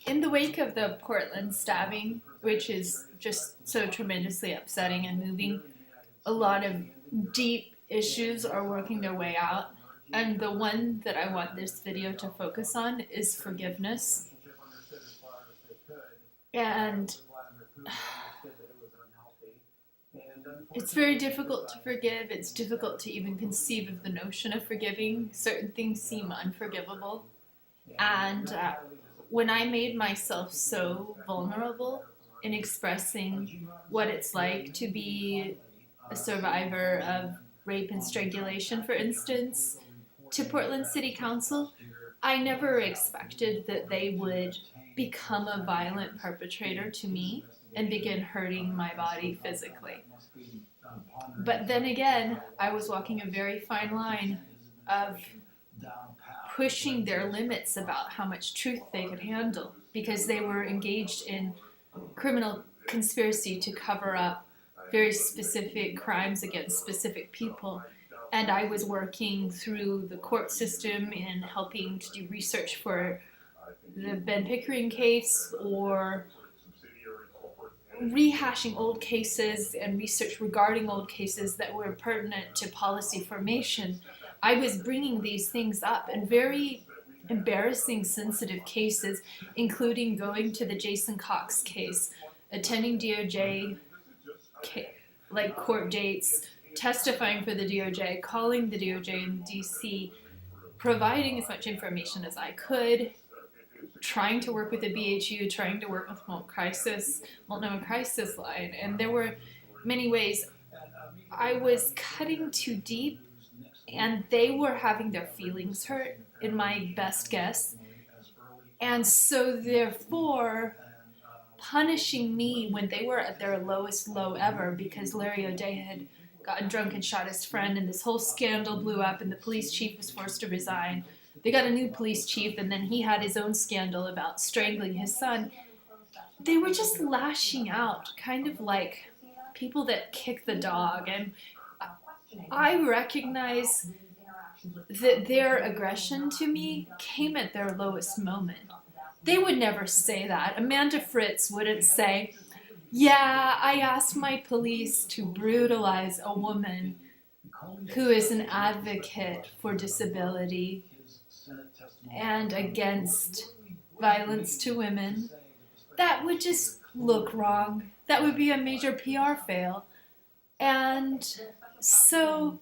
In the wake of the Portland stabbing, which is just so tremendously upsetting and moving, a lot of deep issues are working their way out. And the one that I want this video to focus on is forgiveness. And it's very difficult to forgive. It's difficult to even conceive of the notion of forgiving. Certain things seem unforgivable. And when I made myself so vulnerable in expressing what it's like to be a survivor of rape and strangulation, for instance, to Portland City Council, I never expected that they would become a violent perpetrator to me and begin hurting my body physically. But then again, I was walking a very fine line of pushing their limits about how much truth they could handle because they were engaged in criminal conspiracy to cover up very specific crimes against specific people. And I was working through the court system and helping to do research for the Ben Pickering case or rehashing old cases and research regarding old cases that were pertinent to policy formation. I was bringing these things up in very embarrassing, sensitive cases, including going to the Jason Cox case, attending DOJ court dates, testifying for the DOJ, calling the DOJ in DC, providing as much information as I could, trying to work with the BHU, trying to work with Multnomah Crisis Line, and there were many ways I was cutting too deep, and they were having their feelings hurt, in my best guess, and so therefore punishing me when they were at their lowest low ever because Larry O'Day had gotten drunk and shot his friend, and this whole scandal blew up, and the police chief was forced to resign. They got a new police chief, and then he had his own scandal about strangling his son. They were just lashing out, kind of like people that kick the dog. And I recognize that their aggression to me came at their lowest moment. They would never say that. Amanda Fritz wouldn't say, yeah, I asked my police to brutalize a woman who is an advocate for disability and against violence to women. That would just look wrong. That would be a major PR fail. And so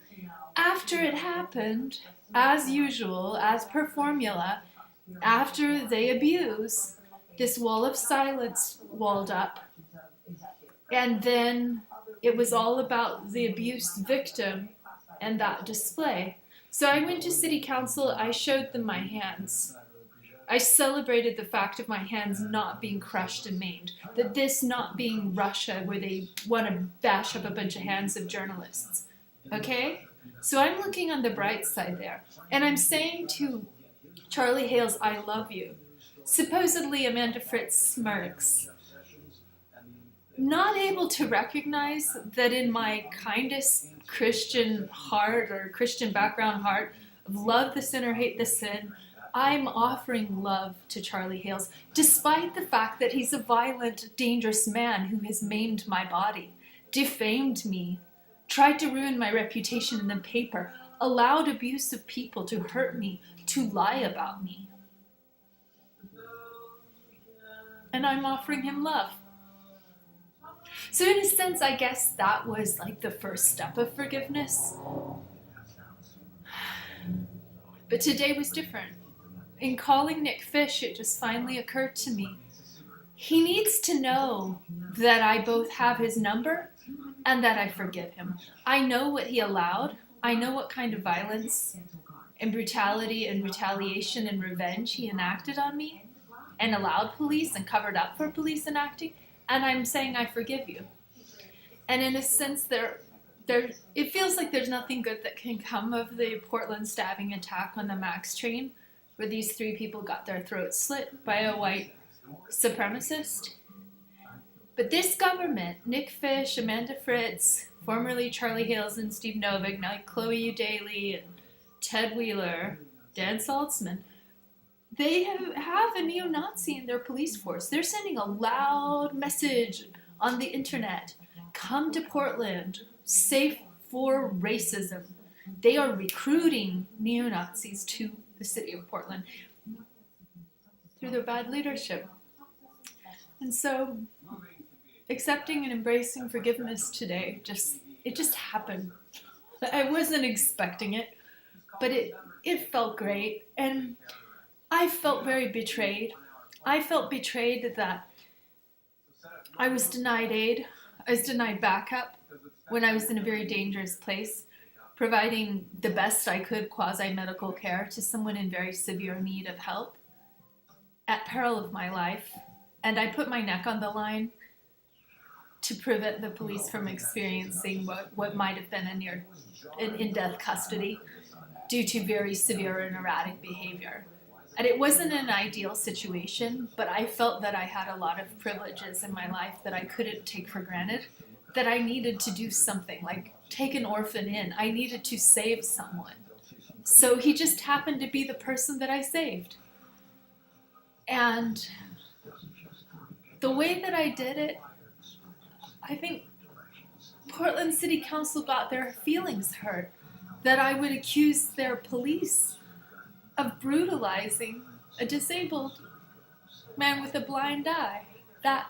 after it happened, as usual, as per formula, after they abuse, this wall of silence walled up. And then it was all about the abuse victim and that display. So I went to City Council, I showed them my hands. I celebrated the fact of my hands not being crushed and maimed, that this not being Russia where they want to bash up a bunch of hands of journalists. Okay? So I'm looking on the bright side there. And I'm saying to Charlie Hales, I love you. Supposedly Amanda Fritz smirks, not able to recognize that in my kindest Christian heart or Christian background heart of love the sinner, hate the sin, I'm offering love to Charlie Hales, despite the fact that he's a violent, dangerous man who has maimed my body, defamed me, tried to ruin my reputation in the paper, allowed abusive people to hurt me, to lie about me. And I'm offering him love. So in a sense, I guess that was like the first step of forgiveness. But today was different. In calling Nick Fish, it just finally occurred to me. He needs to know that I both have his number and that I forgive him. I know what he allowed. I know what kind of violence and brutality and retaliation and revenge he enacted on me and allowed police and covered up for police enacting. And I'm saying I forgive you. And in a sense, it feels like there's nothing good that can come of the Portland stabbing attack on the MAX train, where these 3 people got their throats slit by a white supremacist. But this government, Nick Fish, Amanda Fritz, formerly Charlie Hales and Steve Novick, now Chloe Eudaly and Ted Wheeler, Dan Saltzman, they have a neo-Nazi in their police force. They're sending a loud message on the internet. Come to Portland, safe for racism. They are recruiting neo-Nazis to the city of Portland through their bad leadership. And so accepting and embracing forgiveness today, it just happened. I wasn't expecting it, but it felt great. And I felt very betrayed. I felt betrayed that I was denied aid. I was denied backup when I was in a very dangerous place, providing the best I could quasi-medical care to someone in very severe need of help at peril of my life. And I put my neck on the line to prevent the police from experiencing what might have been an in-death custody due to very severe and erratic behavior. And it wasn't an ideal situation, but I felt that I had a lot of privileges in my life that I couldn't take for granted, that I needed to do something, like take an orphan in. I needed to save someone. So he just happened to be the person that I saved. And the way that I did it, I think Portland City Council got their feelings hurt, that I would accuse their police of brutalizing a disabled man with a blind eye. That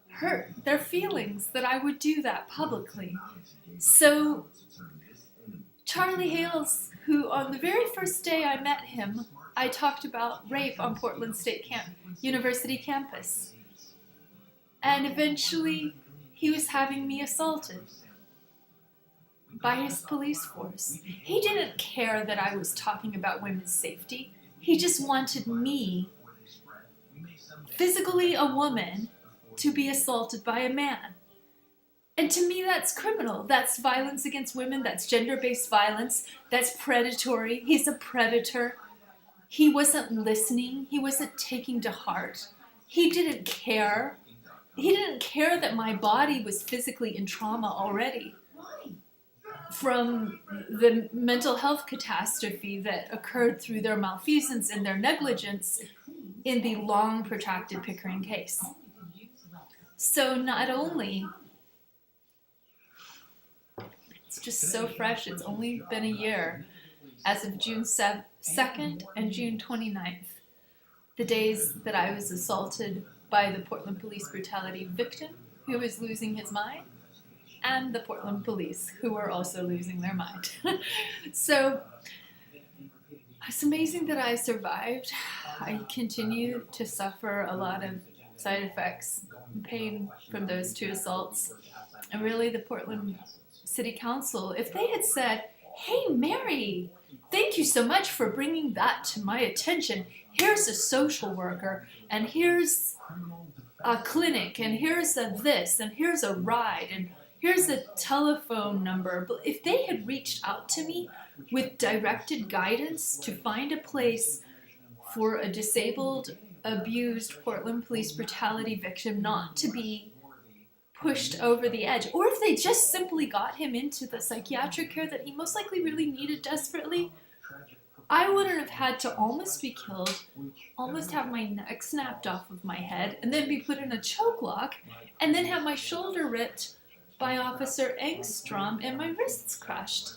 hurt their feelings, that I would do that publicly. So Charlie Hales, who on the very first day I met him, I talked about rape on Portland State University campus. And eventually he was having me assaulted by his police force. He didn't care that I was talking about women's safety. He just wanted me, physically a woman, to be assaulted by a man. And to me, that's criminal. That's violence against women. That's gender-based violence. That's predatory. He's a predator. He wasn't listening. He wasn't taking to heart. He didn't care. He didn't care that my body was physically in trauma already from the mental health catastrophe that occurred through their malfeasance and their negligence in the long protracted Pickering case. So not only, it's just so fresh, it's only been a year, as of June 2nd and June 29th, the days that I was assaulted by the Portland police brutality victim who was losing his mind, and the Portland police who were also losing their mind. So it's amazing that I survived. I continue to suffer a lot of side effects and pain from those two assaults. And really the Portland City Council, if they had said, "Hey Mary, thank you so much for bringing that to my attention. Here's a social worker, and here's a clinic, and here's a this, and here's a ride, and here's a telephone number." But if they had reached out to me with directed guidance to find a place for a disabled, abused Portland police brutality victim not to be pushed over the edge, or if they just simply got him into the psychiatric care that he most likely really needed desperately, I wouldn't have had to almost be killed, almost have my neck snapped off of my head, and then be put in a choke lock, and then have my shoulder ripped by Officer Engstrom and my wrists crushed.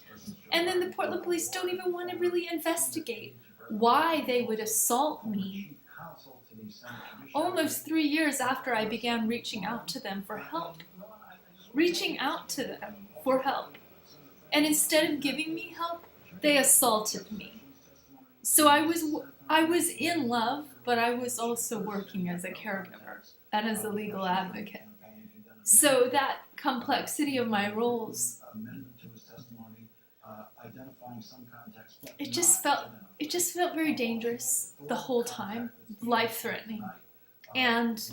And then the Portland police don't even want to really investigate why they would assault me almost 3 years after I began reaching out to them for help. Reaching out to them for help. And instead of giving me help, they assaulted me. So I was in love, but I was also working as a caregiver and as a legal advocate. So that complexity of my roles, it just felt very dangerous the whole time, life-threatening. And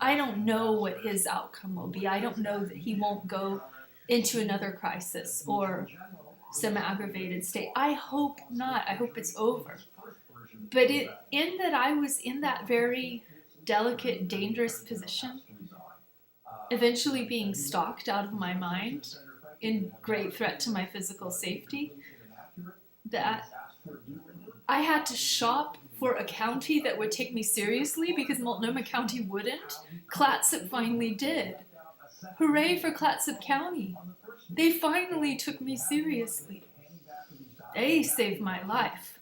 I don't know what his outcome will be. I don't know that he won't go into another crisis or some aggravated state. I hope not. I hope it's over. But in that I was in that very delicate, dangerous position, eventually being stalked out of my mind, in great threat to my physical safety, that I had to shop for a county that would take me seriously because Multnomah County wouldn't, Clatsop finally did. Hooray for Clatsop County. They finally took me seriously. They saved my life.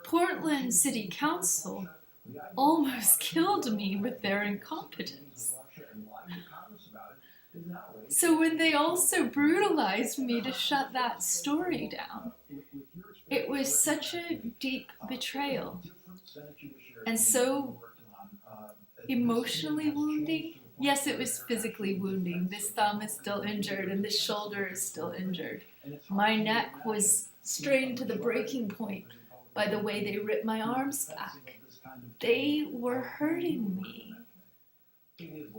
Portland City Council almost killed me with their incompetence. So when they also brutalized me to shut that story down, it was such a deep betrayal and so emotionally wounding. Yes, it was physically wounding. This thumb is still injured and this shoulder is still injured. My neck was strained to the breaking point by the way they ripped my arms back. They were hurting me.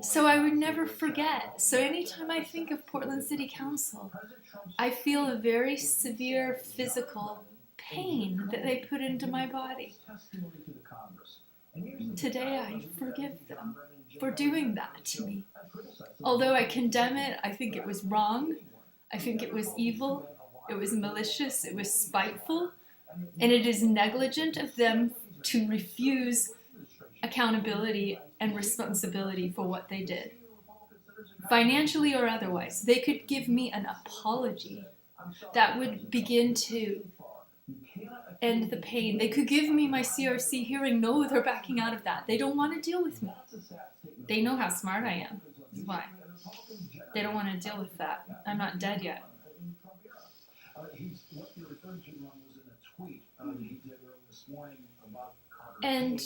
So I would never forget. So anytime I think of Portland City Council, I feel a very severe physical pain that they put into my body. Today I forgive them for doing that to me. Although I condemn it, I think it was wrong. I think it was evil. It was malicious. It was spiteful. And it is negligent of them to refuse accountability and responsibility for what they did, financially or otherwise. They could give me an apology that would begin to end the pain. They could give me my CRC hearing. No, they're backing out of that. They don't want to deal with me. They know how smart I am. That's why. They don't want to deal with that. I'm not dead yet. And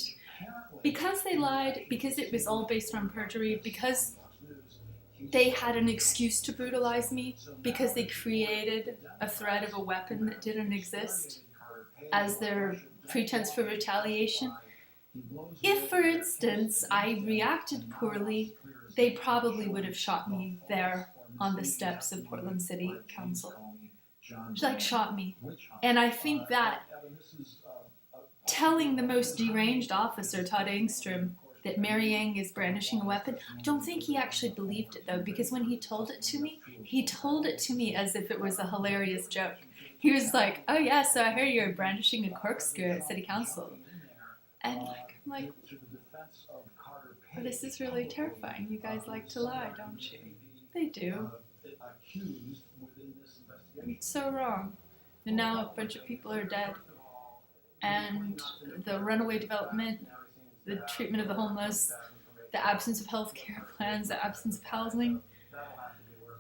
because they lied, because it was all based on perjury, because they had an excuse to brutalize me, because they created a threat of a weapon that didn't exist as their pretense for retaliation. If, for instance, I reacted poorly, they probably would have shot me there on the steps of Portland City Council. Like, shot me. And I think that telling the most deranged officer, Todd Engstrom, that Mary Yang is brandishing a weapon, I don't think he actually believed it, though, because when he told it to me as if it was a hilarious joke. He was like, oh yeah, so I hear you're brandishing a corkscrew at City Council. And I'm like, oh, this is really terrifying. You guys like to lie, don't you? They do. It's so wrong. And now a bunch of people are dead. And the runaway development, the treatment of the homeless, the absence of health care plans, the absence of housing,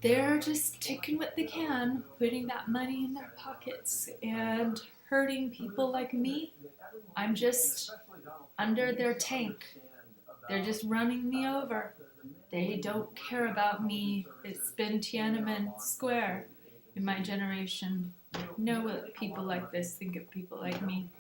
they're just taking what they can, putting that money in their pockets and hurting people like me. I'm just under their tank. They're just running me over. They don't care about me. It's been Tiananmen Square in my generation. Know what people like this think of people like me.